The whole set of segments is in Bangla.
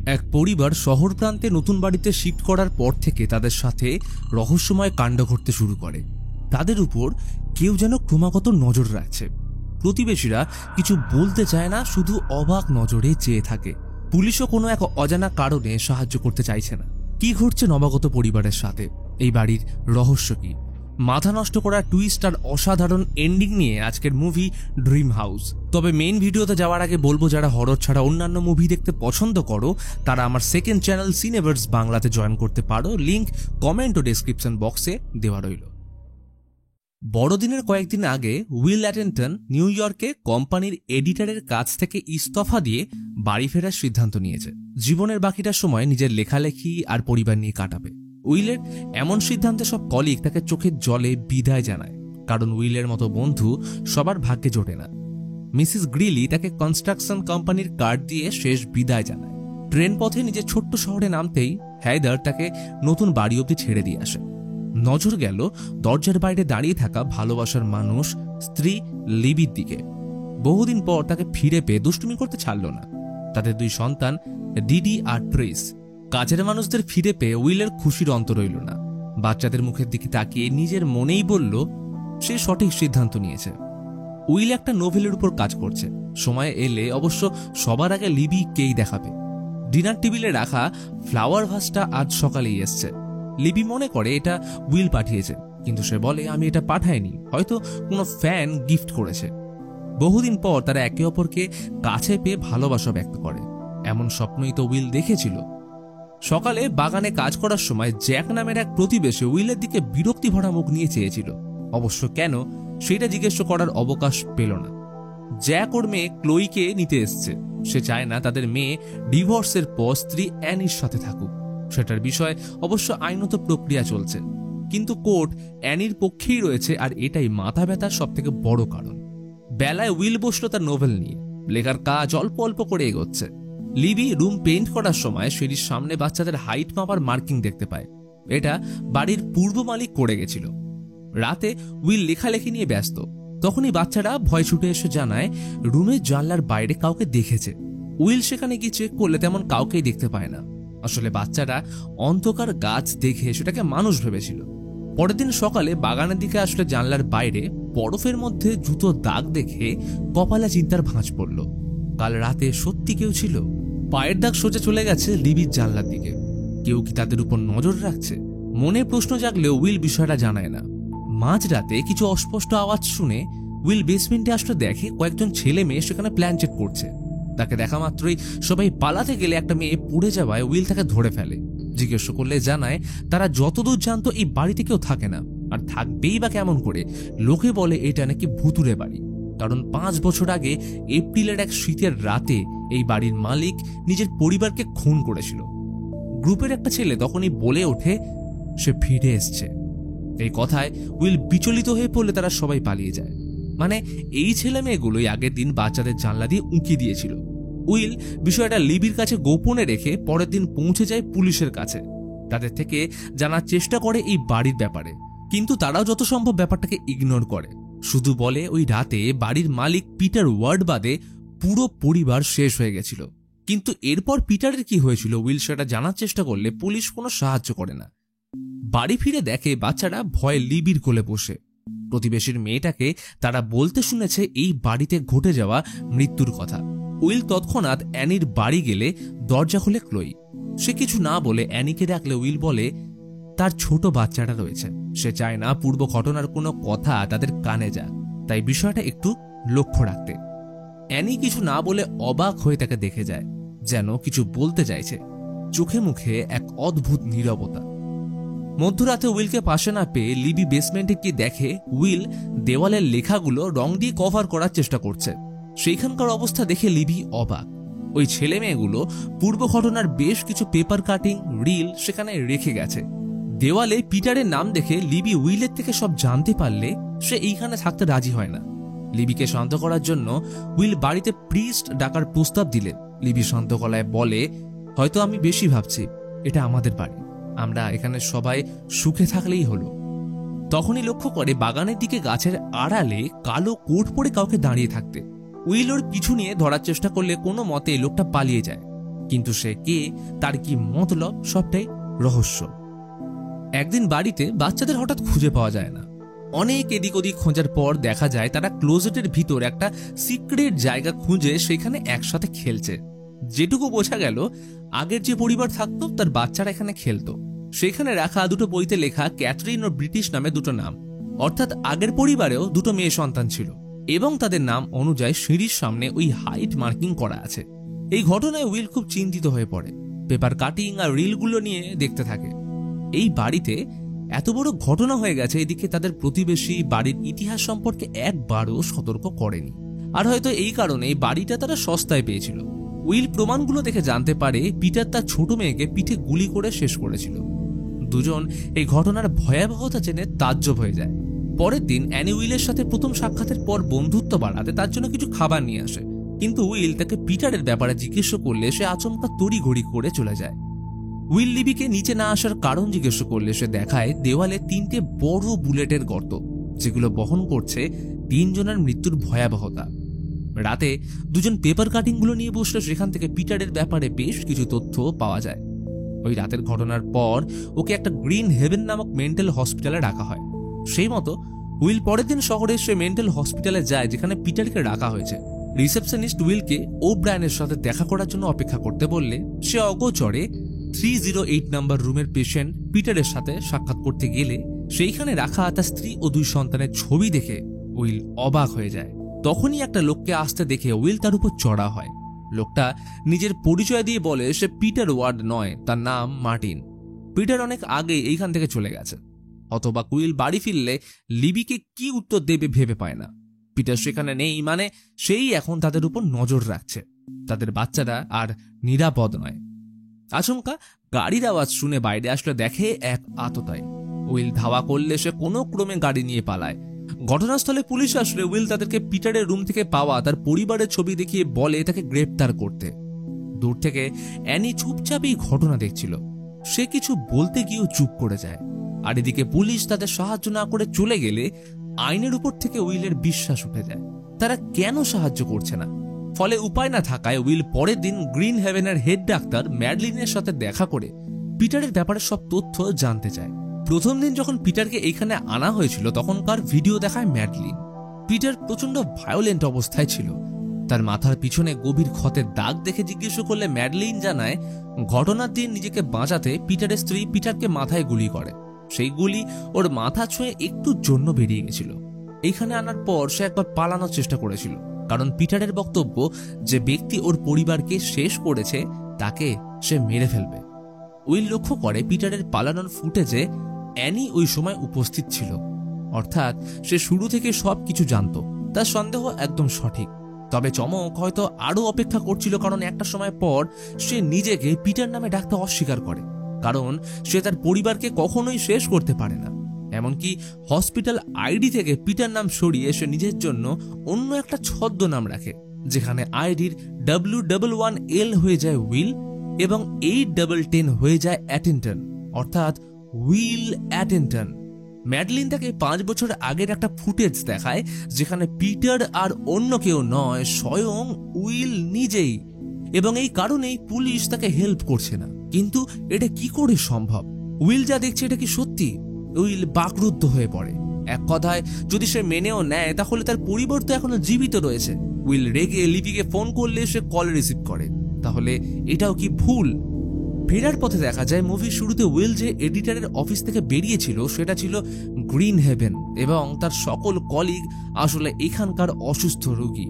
এক পরিবার শহর প্রান্তে নতুন বাড়িতে শিফট করার পর থেকে তাদের সাথে রহস্যময় কাণ্ড ঘটতে শুরু করে। তাদের উপর কেউ যেন ক্রমাগত নজর রাখছে। প্রতিবেশীরা কিছু বলতে চায় না, শুধু অবাক নজরে চেয়ে থাকে। পুলিশও কোনো এক অজানা কারণে সাহায্য করতে চাইছে না। কি ঘটছে নবাগত পরিবারের সাথে? এই বাড়ির রহস্য কি? মাথা নষ্ট করা টুইস্ট আর অসাধারণ এন্ডিং নিয়ে আজকের মুভি ড্রিম হাউস। তবে মেইন ভিডিওতে যাওয়ার আগে বলবো, যারা হরর ছাড়া অন্যান্য মুভি দেখতে পছন্দ করো তারা আমার সেকেন্ড চ্যানেল সিনেভার্স বাংলাতে জয়েন করতে পারো। লিংক কমেন্ট ও ডেসক্রিপশন বক্সে দেওয়া রইল। বড়দিনের কয়েকদিন আগে উইল অ্যাটেনটন নিউ ইয়র্কে কোম্পানির এডিটরের কাছ থেকে ইস্তফা দিয়ে বাড়ি ফেরার সিদ্ধান্ত নিয়েছে। জীবনের বাকিটা সময় নিজের লেখালেখি আর পরিবার নিয়ে কাটাবে। উইলের এমন সিদ্ধান্তে সব কলিগ তাকে চোখের জলে বিদায় জানায়, কারণ উইলের মতো বন্ধু সবার ভাগ্যে জোটে না। মিসেস গ্রিলি তাকে কনস্ট্রাকশন কোম্পানির কার্ড দিয়ে শেষ বিদায় জানায়। ট্রেন পথে নিজের ছোট্ট শহরে নামতেই হেদার তাকে নতুন বাড়ি অবধি ছেড়ে দিয়ে আসে। নজর গেল দরজার বাইরে দাঁড়িয়ে থাকা ভালোবাসার মানুষ স্ত্রী লিবির দিকে। বহুদিন পর তাকে ফিরে পেয়ে দুষ্টুমি করতে ছাড়ল না। তাদের দুই সন্তান ডিডি আর ট্রেস। কাজের মানুষদের ফিরে পেয়ে উইলের খুশির অন্ত রইল না। বাচ্চাদের মুখের দিকে তাকিয়ে নিজের মনেই বলল সে সঠিক সিদ্ধান্ত নিয়েছে। উইল একটা নোভেলের উপর কাজ করছে। সময় এলে অবশ্য সবার আগে লিবিকেই দেখাবে। ডিনার টেবিলে রাখা ফ্লাওয়ার ভাসটা আজ সকালেই এসছে। লিবি মনে করে এটা উইল পাঠিয়েছে, কিন্তু সে বলে আমি এটা পাঠাইনি, হয়তো কোনো ফ্যান গিফট করেছে। বহুদিন পর তারা একে অপরকে কাছে পেয়ে ভালোবাসা ব্যক্ত করে। এমন স্বপ্নই তো উইল দেখেছিল। সকালে বাগানে কাজ করার সময় জ্যাক নামের এক প্রতিবেশী উইলের দিকে বিরক্তি ভরা মুখ নিয়ে চেয়েছিল। অবশ্য কেন সেটা জিজ্ঞেস করার অবকাশ পেল না। জ্যাক ওর মেয়ে ক্লোইকে নিতে এসছে। সে চায় না তাদের মেয়ে ডিভোর্সের পর স্ত্রী অ্যানির সাথে থাকুক। সেটার বিষয়ে অবশ্য আইনত প্রক্রিয়া চলছে, কিন্তু কোর্ট অ্যানির পক্ষেই রয়েছে, আর এটাই মাথা ব্যথার সব থেকে বড় কারণ। বেলায় উইল বসলো তার নোভেল নিয়ে। লেখার কাজ অল্প অল্প করে এগোচ্ছে। লিবি রুম পেইন্ট করার সময় সিঁড়ির সামনে বাচ্চাদের হাইট মাপার মার্কিং দেখতে পায়। এটা বাড়ির পূর্ব মালিক করে গেছিল। রাতে উইল লেখালেখি নিয়ে ব্যস্ত। তখনই বাচ্চারা ভয় ছুটে এসে জানায় রুমের জানলার বাইরে কাউকে দেখেছে। উইল সেখানে গিয়ে চেক করলে তেমন কাউকেই দেখতে পায় না। আসলে বাচ্চারা অন্ধকার গাছ দেখে সেটাকে মানুষ ভেবেছিল। পরের দিন সকালে বাগানের দিকে আসলে জানলার বাইরে বরফের মধ্যে জুতো দাগ দেখে কপালে চিন্তার ভাঁজ পড়ল। কাল রাতে সত্যি কেউ ছিল। পায়ের দাগ সোজা চলে গেছে লিবির জানলার দিকে। কেউ কি তাদের উপর নজর রাখছে? মনে প্রশ্ন জাগলেও উইল বিষয়টা জানায় না। মাঝরাতে কিছু অস্পষ্ট আওয়াজ শুনে উইল বেসমেন্টে আসলে দেখে কয়েকজন ছেলে মেয়ে সেখানে প্ল্যানচেট করছে। তাকে দেখা মাত্রই সবাই পালাতে গেলে একটা মেয়ে পড়ে যাওয়ায় উইল তাকে ধরে ফেলে। জিজ্ঞেস করলে জানায় তারা যতদূর জানতো এই বাড়িতে কেউ থাকে না, আর থাকবেই বা কেমন করে। লোকে বলে এটা নাকি ভুতুরে বাড়ি, কারণ 5 বছর আগে এপ্রিলের এক শীতের রাতে এই বাড়ির মালিক নিজের পরিবারকে খুন করেছিল। গ্রুপের একটা ছেলে তখনই বলে ওঠে সে ফিরে এসছে। এই কথায় উইল বিচলিত হয়ে পড়লে তারা সবাই পালিয়ে যায়। মানে এই ছেলে মেয়েগুলোই আগের দিন বাচ্চাদের জানলা দিয়ে উঁকি দিয়েছিল। উইল বিষয়টা লিবির কাছে গোপনে রেখে পরের দিন পৌঁছে যায় পুলিশের কাছে। তাদের থেকে জানার চেষ্টা করে এই বাড়ির ব্যাপারে, কিন্তু তারাও যত সম্ভব ব্যাপারটাকে ইগনোর করে। শুধু বলে ওই রাতে বাড়ির মালিক পিটার ওয়ার্ড বাদে পুরো পরিবার শেষ হয়ে গেছিল। কিন্তু এরপর পিটারের কি হয়েছিল উইল সেটা জানার চেষ্টা করলে পুলিশ কোনো সাহায্য করে না। বাড়ি ফিরে দেখে বাচ্চারা ভয়ে লিবির কোলে বসে। প্রতিবেশীর মেয়েটাকে তারা বলতে শুনেছে এই বাড়িতে ঘটে যাওয়া মৃত্যুর কথা। উইল তৎক্ষণাৎ অ্যানির বাড়ি গেলে দরজা খুলে ক্লোই। সে কিছু না বলে অ্যানিকে ডাকলে উইল বলে তার ছোট বাচ্চাটা রয়েছে। সে চায় না পূর্ব ঘটনার কোনো কথা তাদের কানে যাক, তাই বিষয়টা একটু লক্ষ্য রাখতে। অ্যানি কিছু না বলে অবাক হয়ে তাকে দেখে যায়, যেন কিছু বলতে চাইছে। চোখে মুখে এক অদ্ভুত নীরবতা। মধ্যরাতে উইলকে পাশে না পেয়ে লিবি বেসমেন্টে গিয়ে দেখে উইল দেওয়ালের লেখাগুলো রং দিয়ে কভার করার চেষ্টা করছে। সেইখানকার অবস্থা দেখে লিবি অবাক। ওই ছেলে মেয়েগুলো পূর্ব ঘটনার বেশ কিছু পেপার কাটিং রিল সেখানে রেখে গেছে। দেওয়ালে পিটারের নাম দেখে লিবি উইলের থেকে সব জানতে পারলে সে এইখানে থাকতে রাজি হয় না। লিবিকে শান্ত করার জন্য উইল বাড়িতে প্রিস্ট ডাকার প্রস্তাব দিলে লিবি শান্ত গলায় বলে হয়তো আমি বেশি ভাবছি, এটা আমাদের বাড়ি, আমরা এখানে সবাই সুখে থাকলেই হলো। তখনই লক্ষ্য করে বাগানের দিকে গাছের আড়ালে কালো কোট পরে কাউকে দাঁড়িয়ে থাকতে। উইল ওর পিছু নিয়ে ধরার চেষ্টা করলে কোনো মতে লোকটা পালিয়ে যায়। কিন্তু সে কে, তার কি মতলব, সবটাই রহস্য। একদিন বাড়িতে বাচ্চাদের হঠাৎ খুঁজে পাওয়া যায় না। অনেক এদিক ওদিক খোঁজার পর দেখা যায় তারা ক্লোজেটের ভিতর একটা সিক্রেট জায়গা খুঁজে সেখানে একসাথে খেলছে। যেটুকু বোঝা গেল, আগের যে পরিবার থাকতো তার বাচ্চারা এখানে খেলতো। সেখানে রাখা দুটো বইতে লেখা ক্যাথরিন ও ব্রিটিশ নামে দুটো নাম, অর্থাৎ আগের পরিবারেও দুটো মেয়ে সন্তান ছিল এবং তাদের নাম অনুযায়ী সিঁড়ির সামনে ওই হাইট মার্কিং করা আছে। এই ঘটনায় উইল খুব চিন্তিত হয়ে পড়ে। পেপার কাটিং আর রিলগুলো নিয়ে দেখতে থাকে। এই বাড়িতে এত বড় ঘটনা হয়ে গেছে, এদিকে তাদের প্রতিবেশী বাড়ির ইতিহাস সম্পর্কে একবারও সতর্ক করেনি। আর হয়তো এই কারণে এই বাড়িটা তারা সস্তায় পেয়েছিল। উইল প্রমাণগুলো দেখে জানতে পারে পিটার তার ছোট মেয়েকে পিঠে গুলি করে শেষ করেছিল। দুজন এই ঘটনার ভয়াবহতা জেনে তাজ্জব হয়ে যায়। পরের দিন অ্যানি উইলের সাথে প্রথম সাক্ষাতের পর বন্ধুত্ব বাড়াতে তার জন্য কিছু খাবার নিয়ে আসে, কিন্তু উইল তাকে পিটারের ব্যাপারে জিজ্ঞেস করলে সে আচমকা তড়িঘড়ি করে চলে যায়। উইল লিবিকে নিচে না আসার কারণ জিজ্ঞেস করলে সে দেখায় দেওয়ালে 3টে বড় বুলেটের গর্ত, যেগুলো বহন করছে 3 জনের মৃত্যুর ভয়াবহতা। রাতে দুজন পেপার কাটিংগুলো নিয়ে বসলে সেখান থেকে পিটারের ব্যাপারে বেশ কিছু তথ্য পাওয়া যায়। ওই রাতের ঘটনার পর ওকে একটা গ্রিন হেভেন নামক মেন্টাল হসপিটালে রাখা হয়। সেই মতো উইল পরের দিন শহরে সে মেন্টাল হসপিটালে যায় যেখানে পিটারকে রাখা হয়েছে। রিসেপশনিস্ট উইলকে ওব্রায়ানের সাথে দেখা করার জন্য অপেক্ষা করতে বললে সে অগোচরে 308 নাম্বার রুমের পেশেন্ট পিটারের সাথে সাক্ষাৎ করতে গেলে সেইখানে রাখা তার স্ত্রী ও 2 সন্তানের ছবি দেখে উইল অবাক হয়ে যায়। তখনই একটা লোককে আসতে দেখে উইল তার উপর চড়া হয়। লোকটা নিজের পরিচয় দিয়ে বলে সে পিটার ওয়ার্ড নয়, তার নাম মার্টিন। পিটার অনেক আগে এইখান থেকে চলে গেছে। অথবা উইল বাড়ি ফিরলে লিবিকে কি উত্তর দেবে ভেবে পায় না। পিটার সেখানে নেই মানে সেই এখন তাদের উপর নজর রাখছে। তাদের বাচ্চারা আর নিরাপদ নয়। আচমকা গাড়ির আওয়াজ শুনে বাইরে আসলে দেখে এক আততায়ী। উইল ধাওয়া করলে সে কোনো ক্রমে গাড়ি নিয়ে পালায়। ঘটনাস্থলে পুলিশ আসলে উইল তাদেরকে পিটারের রুম থেকে পাওয়া তার পরিবারের ছবি দেখিয়ে বলে তাকে গ্রেপ্তার করতে। দূর থেকে অ্যানি চুপচাপ এই ঘটনা দেখছিল। সে কিছু বলতে গিয়েও চুপ করে যায়। আর এদিকে পুলিশ তাদের সাহায্য না করে চলে গেলে আইনের উপর থেকে উইলের বিশ্বাস উঠে যায়। তারা কেন সাহায্য করছে না? ফলে উপায় না থাকায় উইল পরের দিন গ্রিন হেভেনের হেড ডাক্তার ম্যাডলিনের সাথে দেখা করে পিটারের ব্যাপারে সব তথ্য জানতে চায়। প্রথম দিন যখন পিটারকে এইখানে আনা হয়েছিল তখনকার ভিডিও দেখায় ম্যাডলিন। পিটার প্রচন্ড ভায়োলেন্ট অবস্থায় ছিল। তার মাথার পিছনে গভীর ক্ষতের দাগ দেখে জিজ্ঞেস করলে ম্যাডলিন জানায় ঘটনার দিন নিজেকে বাঁচাতে পিটারের স্ত্রী পিটারকে মাথায় গুলি করে। সেই গুলি ওর মাথা ছুঁয়ে একটুর জন্য বেরিয়ে গেছিল। এইখানে আনার পর সে একবার পালানোর চেষ্টা করেছিল, কারণ পিটারের বক্তব্য যে ব্যক্তি ওর পরিবারকে শেষ করেছে তাকে সে মেরে ফেলবে। উইল লক্ষ্য করে পিটারের পালানোর ফুটেজে অ্যানি ওই সময় উপস্থিত ছিল, অর্থাৎ সে শুরু থেকে সবকিছু জানত। তার সন্দেহ একদম সঠিক। তবে চমক হয়তো আরো অপেক্ষা করছিল, কারণ একটা সময় পর সে নিজেকে পিটার নামে ডাকতে অস্বীকার করে, কারণ সে তার পরিবারকে কখনোই শেষ করতে পারে না। এমনকি হসপিটাল আইডি থেকে পিটার নাম সরিয়ে সে নিজের জন্য অন্য একটা ছদ্মনাম রাখে, যেখানে আইডির W11L হয়ে যায় উইল এবং 810 হয়ে যায় অ্যাটেনটন, অর্থাৎ উইল অ্যাটেনটন। ম্যাডলিন তাকে 5 বছর আগের একটা ফুটেজ দেখায় যেখানে পিটার আর অন্য কেউ নয়, স্বয়ং উইল নিজেই। এবং এই কারণেই পুলিশ তাকে হেল্প করছে না। কিন্তু এটা কি করে সম্ভব? উইল যা দেখছে এটা কি সত্যি? উইল বাকরুদ্ধ হয়ে পড়ে। এক কথায় যদি সে মেনেও নেয় তাহলে তার পরিবার তো এখনো জীবিত রয়েছে। উইল রেগে লিপিকে ফোন করলে সে কল রিসিভ করে। তাহলে এটাও কি ভুল? ফেরার পথে দেখা যায় মুভির শুরুতে উইল যে এডিটরের অফিস থেকে বেরিয়েছিল সেটা ছিল গ্রিন হেভেন এবং তার সকল কলিগ আসলে এখানকার অসুস্থ রোগী।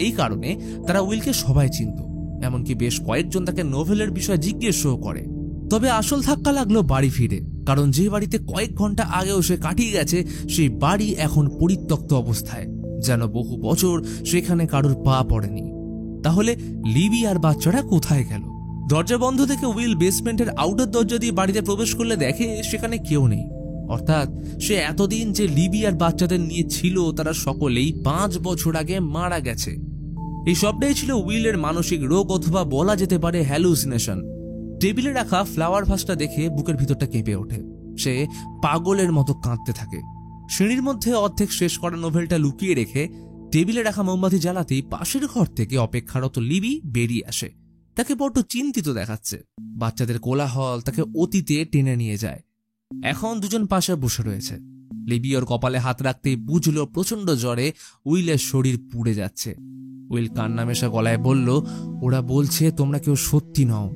এই কারণে তারা উইলকে সবাই চিনত, এমনকি বেশ কয়েকজন তাকে নোভেলের বিষয়ে জিজ্ঞেসও করে। তবে আসল ধাক্কা লাগলো বাড়ি ফিরে, কারণ যে বাড়িতে কয়েক ঘন্টা আগেও সে কাটিয়ে গেছে সেই বাড়ি এখন পরিত্যক্ত অবস্থায়, যেন বহু বছর সেখানে কারোর পা পড়েনি। তাহলে লিবি আর বাচ্চারা কোথায় গেল? দরজা বন্ধ থেকে উইল বেসমেন্টের আউটার দরজা দিয়ে বাড়িতে প্রবেশ করলে দেখে সেখানে কেউ নেই। অর্থাৎ সে এতদিন যে লিবি আর বাচ্চাদের নিয়ে ছিল তারা সকলেই 5 বছর আগে মারা গেছে। এই সবটাই ছিল উইলের মানসিক রোগ অথবা বলা যেতে পারে হ্যালুসিনেশন। টেবিলে রাখা ফ্লাওয়ার ভাসটা দেখে বুকের ভিতরটা কেঁপে ওঠে। সে পাগলের মতো কাঁদতে থাকে। সিঁড়ির মধ্যে অর্ধেক শেষ করা নোভেলটা লুকিয়ে রেখে টেবিলে রাখা মোমবাতি জ্বালাতেই পাশের ঘর থেকে অপেক্ষারত লিবি বেরিয়ে আসে তাকে বড্ড চিন্তিত দেখাচ্ছে। বাচ্চাদের কোলাহল তাকে অতীতে টেনে নিয়ে যায়। এখন দুজন পাশে বসে রয়েছে। লিবি ওর কপালে হাত রাখতেই বুঝলো প্রচন্ড জ্বরে উইলের শরীর পুড়ে যাচ্ছে। উইল কান্না মেশা গলায় বলল, ওরা বলছে তোমরা কেউ সত্যি নও।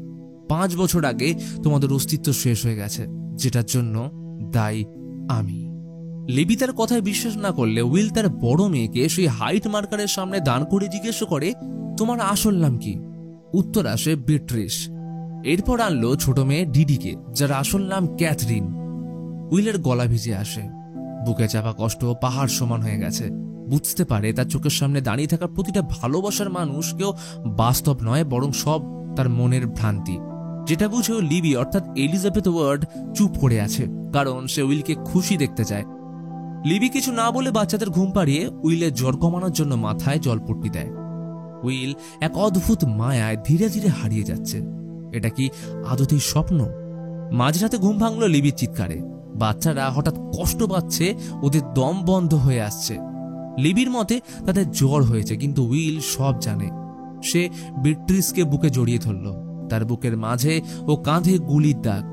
5 বছর আগে তোমাদের অস্তিত্ব শেষ হয়ে গেছে, যেটার জন্য দায়ী আমি। লিবি তার কথায় বিশ্বাস না করলে উইল তার বড় মেয়েকে সেই হাইট মার্কারের সামনে দাঁড় করে জিজ্ঞেস করে, তোমার আসল নাম কি? উত্তর আসে বিট্রিস। এরপর আনলো ছোট মেয়ে ডিডিকে, যার আসল নাম ক্যাথরিন। উইলের গলা ভিজে আসে। বুকে চাপা কষ্ট পাহাড় সমান হয়ে গেছে। বুঝতে পারে তার চোখের সামনে দাঁড়িয়ে থাকা প্রতিটা ভালোবাসার মানুষ কেউ বাস্তব নয়, বরং সব তার মনের ভ্রান্তি। যেটা বুঝেও লিবি অর্থাৎ এলিজাবেথ ওয়ার্ড চুপ করে আছে, কারণ সে উইলকে খুশি দেখতে চায়। লিবি কিছু না বলে বাচ্চাদের ঘুম পাড়িয়ে উইলের জ্বর কমানোর জন্য মাথায় জলপট্টি দেয়। উইল এক অদ্ভুত মায়ায় ধীরে ধীরে হারিয়ে যাচ্ছে। এটা কি আদতেই স্বপ্ন? মাঝরাতে ঘুম ভাঙলো লিবির চিৎকারে। বাচ্চারা হঠাৎ কষ্ট পাচ্ছে, ওদের দম বন্ধ হয়ে আসছে। লিবির মতে তাদের জ্বর হয়েছে, কিন্তু উইল সব জানে। সে বিট্রিসকে বুকে জড়িয়ে ধরল। তার বুকের মাঝে ও কাঁধে গুলির দাগ,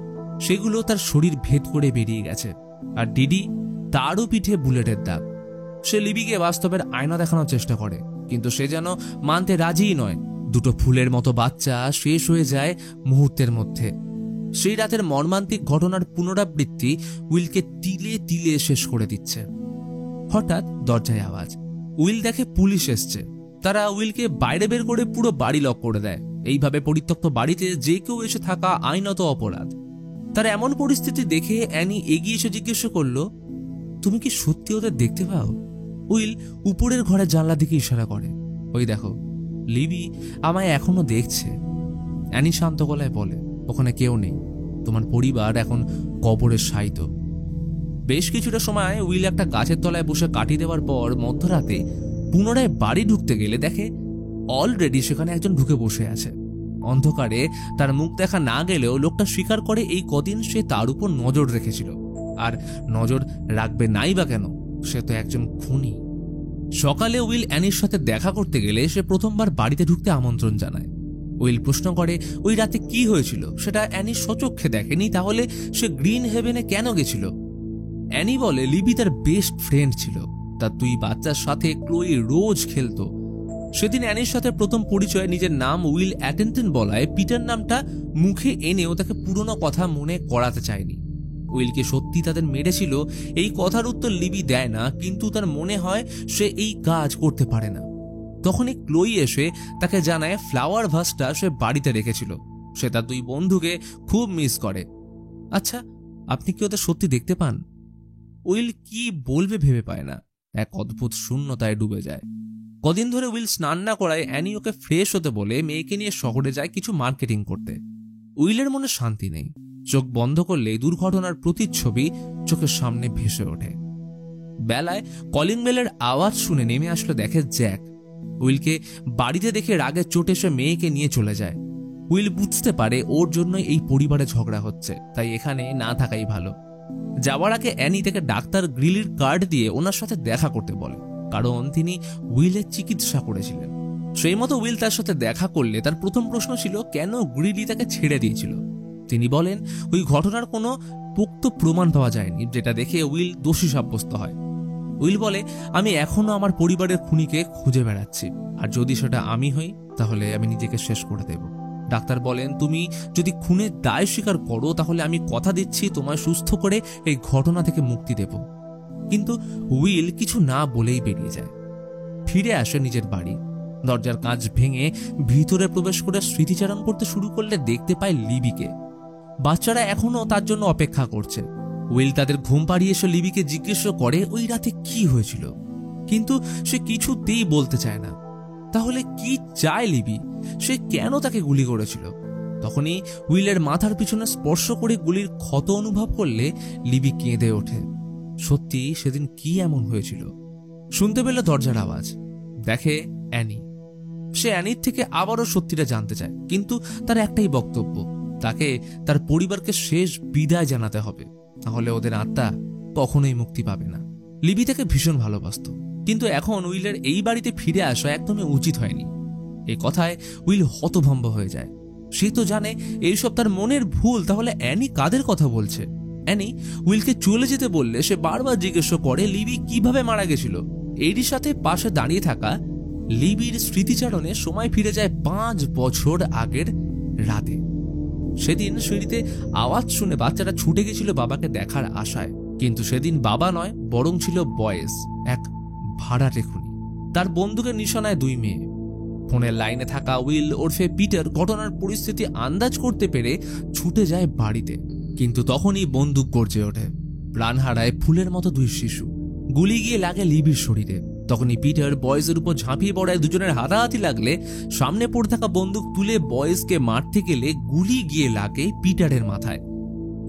সেগুলো তার শরীর ভেদ করে বেরিয়ে গেছে। আর ডিডি, তারও পিঠে বুলেটের দাগ। সে লিবিকে বাস্তবের আয়না দেখানোর চেষ্টা করে, কিন্তু সে যেন মানতে রাজিই নয়। দুটো ফুলের মতো বাচ্চা শেষ হয়ে যায় মুহূর্তের মধ্যে। সেই রাতের মর্মান্তিক ঘটনার পুনরাবৃত্তি উইলকে তিলে তিলে শেষ করে দিচ্ছে। হঠাৎ দরজায় আওয়াজ। উইল দেখে পুলিশ এসছে। তারা উইলকে বাইরে বের করে পুরো বাড়ি লক করে দেয়। এইভাবে পরিত্যক্ত বাড়িতে যে কেউ এসে থাকা আইনত অপরাধ। তার এমন পরিস্থিতি দেখে অ্যানি এগিয়ে এসে জিজ্ঞেস করলো, তুমি কি সত্যি ওদের দেখতে পাও? উইল উপরের ঘরের জানলা দিকে ইশারা করে। ওই দেখো, লিবি আমায় এখনো দেখছে। অ্যানি শান্ত গলায় বলে, ওখানে কেউ নেই, তোমার পরিবার এখন কবরে শায়িত। বেশ কিছুটা সময় উইল একটা গাছের তলায় বসে কাটিয়ে দেওয়ার পর মধ্যরাতে পুনরায় বাড়ি ঢুকতে গেলে দেখে অলরেডি সেখানে একজন ঢুকে বসে আছে। অন্ধকারে তার মুখ দেখা না গেলেও লোকটা স্বীকার করে এই কদিন সে তার উপর নজর রেখেছিল। আর নজর রাখবে নাই বা কেন, সে তো একজন খুনি। সকালে উইল অ্যানির সাথে দেখা করতে গেলে সে প্রথমবার বাড়িতে ঢুকতে আমন্ত্রণ জানায়। উইল প্রশ্ন করে ওই রাতে কি হয়েছিল সেটা অ্যানি সচক্ষে দেখেনি, তাহলে সে গ্রিন হেভেনে কেন গেছিল? অ্যানি বলে লিবি তার বেস্ট ফ্রেন্ড ছিল। তার 2 বাচ্চার সাথে ক্লোই রোজ খেলতো। সেদিন অ্যানির সাথে প্রথম পরিচয় নিজের নাম উইল অ্যাটেনটন বলায় পিটার নামটা মুখে এনেও তাকে পুরনো কথা মনে করাতে চায়নি। উইলকে সত্যি তাদের মেরেছিল এই কথার উত্তর লিবি দেয় না, কিন্তু তার মনে হয় সে এই কাজ করতে পারে না। তখনই ক্লোই এসে তাকে জানায় ফ্লাওয়ার ভাসটা সে বাড়িতে রেখেছিল। সে তার 2 বন্ধুকে খুব মিস করে। আচ্ছা, আপনি কি ওদের সত্যি দেখতে পান? উইল কি বলবে ভেবে পায় না। এক অদ্ভুত শূন্যতায় ডুবে যায়। কদিন ধরে উইল স্নান না করায় অ্যানি ওকে ফ্রেশ হতে বলে মেয়েকে নিয়ে শহরে যায় কিছু মার্কেটিং করতে। উইলের মনে শান্তি নেই। চোখ বন্ধ করলে দুর্ঘটনার প্রতিচ্ছবি চোখের সামনে ভেসে ওঠে। বেলায় কলিং বেলের আওয়াজ শুনে নেমে আসলো দেখে জ্যাক। উইলকে বাড়িতে দেখে রাগে চোটে সে মেয়েকে নিয়ে চলে যায়। উইল বুঝতে পারে ওর জন্য এই পরিবারে ঝগড়া হচ্ছে, তাই এখানে না থাকাই ভালো। যাওয়ার আগে অ্যানি তাকে ডাক্তার গ্রিলির কার্ড দিয়ে ওনার সাথে দেখা করতে বলে, কারণ তিনি উইলের চিকিৎসা করেছিলেন। সেই মতো উইল তার সাথে দেখা করলে তার প্রথম প্রশ্ন ছিল কেন গ্রিলি তাকে ছেড়ে দিয়েছিল। তিনি বলেন ওই ঘটনার কোনো পোক্ত প্রমাণ পাওয়া যায়নি, যেটা দেখে উইল দোষী সাব্যস্ত হয়। উইল বলে, আমি এখনো আমার পরিবারের খুনিকে খুঁজে বেড়াচ্ছি, আর যদি সেটা আমি হই তাহলে আমি নিজেকে শেষ করে দেব। ডাক্তার বলেন, তুমি যদি খুনের দায় স্বীকার করো তাহলে আমি কথা দিচ্ছি তোমায় সুস্থ করে এই ঘটনা থেকে মুক্তি দেব। কিন্তু উইল কিছু না বলেই বেরিয়ে যায়। ফিরে আসে নিজের বাড়ি। দরজার কাঁচ ভেঙে ভিতরে প্রবেশ করে স্মৃতিচারণ করতে শুরু করলে দেখতে পায় লিবিকে। বাচ্চারা এখনো তার জন্য অপেক্ষা করছে। উইল তাদের ঘুম পাড়িয়ে এসে লিবিকে জিজ্ঞেস করে ওই রাতে কি হয়েছিল, কিন্তু সে কিছুতেই বলতে চায় না। তাহলে কি চায় লিবি? সে কেন তাকে গুলি করেছিল? তখনই উইলের মাথার পিছনে স্পর্শ করে গুলির ক্ষত অনুভব করলে লিবি কেঁদে ওঠে। সত্যি সেদিন কি এমন হয়েছিল? শুনতে পেল দরজার আওয়াজ। দেখে অ্যানি। সে অ্যানির থেকে আবারও সত্যিটা জানতে চায়, কিন্তু তার একটাই বক্তব্য, তাকে তার পরিবারকে শেষ বিদায় জানাতে হবে, তাহলে ওদের আত্মা কখনোই মুক্তি পাবে না। লিবি তাকে ভীষণ ভালোবাসত, কিন্তু এখন উইলের এই বাড়িতে ফিরে আসা একদমই উচিত হয়নি। এই কথায় উইল হতভম্ব হয়ে যায়। সে তো জানে এইসব তার মনের ভুল, তাহলে অ্যানি কাদের কথা বলছে? অ্যানি উইলকে চলে যেতে বললে সে বারবার জিজ্ঞেস করে লিবি কিভাবে মারা গেছিল। এরই সাথে পাশে দাঁড়িয়ে থাকা লিবির স্মৃতিচারণে সময় ফিরে যায় 5 বছর আগের রাতে। সেদিন সিঁড়িতে আওয়াজ শুনে বাচ্চাটা ছুটে গেছিল বাবাকে দেখার আশায়, কিন্তু সেদিন বাবা নয় বরং ছিল বয়েস, এক ভাড়াটে খুনি। তার বন্দুকের নিশানায় 2 মেয়ে। ফোনের লাইনে থাকা উইল ওরফে পিটার ঘটনার পরিস্থিতি আন্দাজ করতে পেরে ছুটে যায় বাড়িতে, কিন্তু তখনই বন্দুক গর্জে ওঠে। প্রাণ হারায় ফুলের মতো 2 শিশু। গুলি গিয়ে লাগে লিবির শরীরে। তখনই পিটার বয়েজের উপর ঝাঁপিয়ে পড়ায় দুজনের হাতাহাতি লাগলে সামনে পড়ে থাকা বন্দুক তুলে বয়েজকে মারতে গেলে গুলি গিয়ে লাগে পিটারের মাথায়।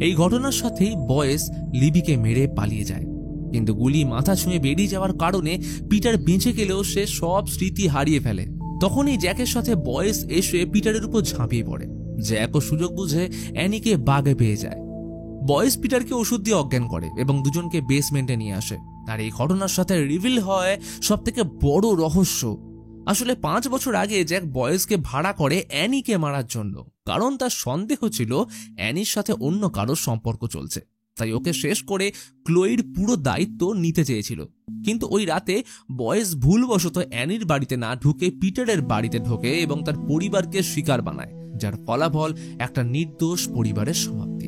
এই ঘটনার সাথেই বয়েজ লিবিকে মেরে পালিয়ে যায়, কিন্তু গুলি মাথা ছুঁয়ে বেরিয়ে যাওয়ার কারণে পিটার বেঁচে গেলেও সে সব স্মৃতি হারিয়ে ফেলে। তখনই জ্যাকের সাথে বয়েজ এসে পিটারের উপর ঝাঁপিয়ে পড়ে। জ্যাকও সুযোগ বুঝে অ্যানিকে বাগে পেয়ে যায়। বয়েজ পিটারকে ওষুধ দিয়ে অজ্ঞান করে এবং দুজনকে বেসমেন্টে নিয়ে আসে। আর এই ঘটনার সাথে রিভিল হয় সব থেকে বড় রহস্য। আসলে 5 বছর আগে জ্যাক বয়েজকে ভাড়া করে অ্যানিকে মারার জন্য, কারণ তার সন্দেহ ছিল অ্যানির সাথে অন্য কারোর সম্পর্ক চলছে, তাই ওকে শেষ করে ক্লোইর পুরো দায়িত্ব নিতে চেয়েছিল। কিন্তু ওই রাতে বয়েজ ভুলবশত অ্যানির বাড়িতে না ঢুকে পিটারের বাড়িতে ঢোকে এবং তার পরিবারকে শিকার বানায়, যার ফলাফল একটা নির্দোষ পরিবারের সমাপ্তি।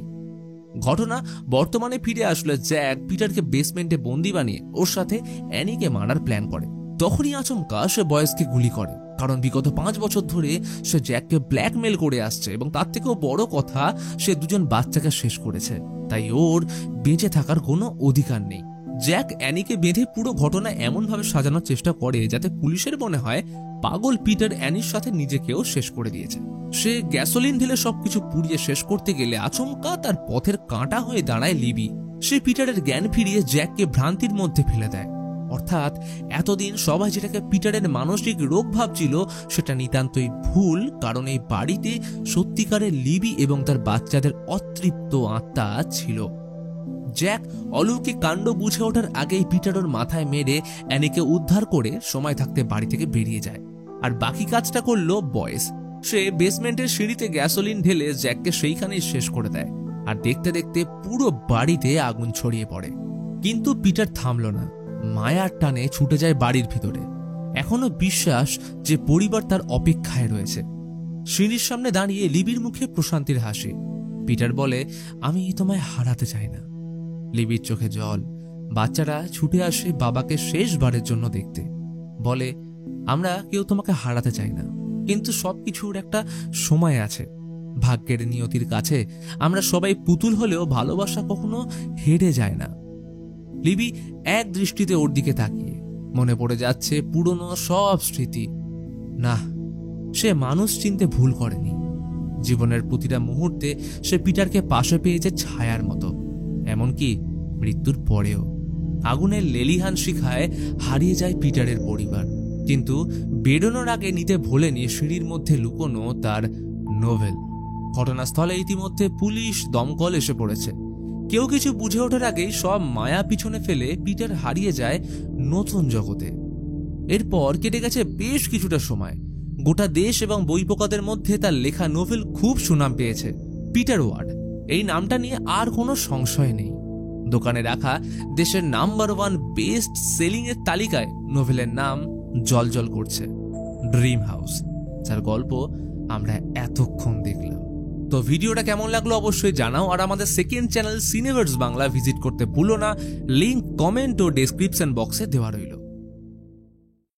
ঘটনা বর্তমানে ফিরে আসলে জ্যাক পিটারকে বেসমেন্টে বন্দি বানিয়ে ওর সাথে অ্যানিকে মারার প্ল্যান করে। তখনই আচমকা সে বয়েজকে গুলি করে, কারণ বিগত 5 বছর ধরে সে জ্যাককে ব্ল্যাকমেল করে আসছে এবং তার থেকেও বড় কথা সে 2জন বাচ্চাকে শেষ করেছে, তাই ওর বেঁচে থাকার কোনো অধিকার নেই। জ্যাক অ্যানিকে বেঁধে পুরো ঘটনা এমনভাবে সাজানোর চেষ্টা করে যাতে পুলিশের মনে হয় পাগল পিটার অ্যানির সাথে নিজেকেও শেষ করে দিয়েছে। সে গ্যাসোলিন ঢেলে সবকিছু পুড়িয়ে শেষ করতে গেলে আচমকা তার পথের কাঁটা হয়ে দাঁড়ায় লিবি। সে পিটারের জ্ঞান ফিরিয়ে জ্যাককে ভ্রান্তির মধ্যে ফেলে দেয়। অর্থাৎ এতদিন সবাই যেটাকে পিটারের মানসিক রোগ ভাবছিল সেটা নিতান্তই ভুল, কারণ এই বাড়িতে সত্যিকারের লিবি এবং তার বাচ্চাদের অতৃপ্ত আত্মা ছিল। জ্যাক অলৌকিক কাণ্ড বুঝে ওঠার আগেই পিটার ওর মাথায় মেরে অ্যানিকে উদ্ধার করে সময় থাকতে বাড়ি থেকে বেরিয়ে যায়। আর বাকি কাজটা করলো বয়েজ। সে বেসমেন্টের সিঁড়িতে গ্যাসোলিন ঢেলে জ্যাককে সেইখানেই শেষ করে দেয়। আর দেখতে দেখতে পুরো বাড়িতে আগুন ছড়িয়ে পড়ে। কিন্তু পিটার থামল না, মায়ার টানে ছুটে যায় বাড়ির ভিতরে। এখনো বিশ্বাস যে পরিবার তার অপেক্ষায় রয়েছে। সিঁড়ির সামনে দাঁড়িয়ে লিবির মুখে প্রশান্তির হাসি। পিটার বলে, আমি তোমায় হারাতে চাই না। লিবির চোখে জল। বাচ্চারা ছুটে আসে বাবাকে শেষবারের জন্য দেখতে। বলে, আমরা কেউ তোমাকে হারাতে চাই না, কিন্তু সবকিছুর একটা সময় আছে। ভাগ্যের নিয়তির কাছে আমরা সবাই পুতুল হলেও ভালোবাসা কখনো হেরে যায় না। লিবি এক দৃষ্টিতে ওর দিকে তাকিয়ে মনে পড়ে যাচ্ছে পুরনো সব স্মৃতি। না, সে মানুষ চিনতে ভুল করেনি। জীবনের প্রতিটা মুহূর্তে সে পিটারকে পাশে পেয়েছে ছায়ার মতো, এমনকি মৃত্যুর পরেও। আগুনের লেলিহান শিখায় হারিয়ে যায় পিটারের পরিবার, কিন্তু বেরোনোর আগে নিতে ভোলেনি সিঁড়ির মধ্যে লুকোনো তার নোভেল। ঘটনাস্থলে ইতিমধ্যে পুলিশ, দমকল এসে পড়েছে। কেউ কিছু বুঝে ওঠার আগেই সব মায়া পিছনে ফেলে পিটার হারিয়ে যায় নতুন জগতে। এরপর কেটে গেছে বেশ কিছুটা সময়। গোটা দেশ এবং বইপোকাদের মধ্যে তার লেখা নোভেল খুব সুনাম পেয়েছে। পিটার ওয়ার্ড এই নামটা নিয়ে আর কোনো সংশয় নেই। দোকানে রাখা দেশের নাম্বার 1 বেস্ট সেলিং এর তালিকায় নোভেলের নাম জলজল করছে। ড্রিম হাউস, যার গল্প আমরা এতক্ষণ দেখলাম। তো ভিডিওটা কেমন লাগলো অবশ্যই জানাও। আর আমাদের সেকেন্ড চ্যানেল সিনেভার্স বাংলা ভিজিট করতে ভুলো না। লিংক কমেন্ট ও ডেসক্রিপশন বক্সে দেওয়া রইল।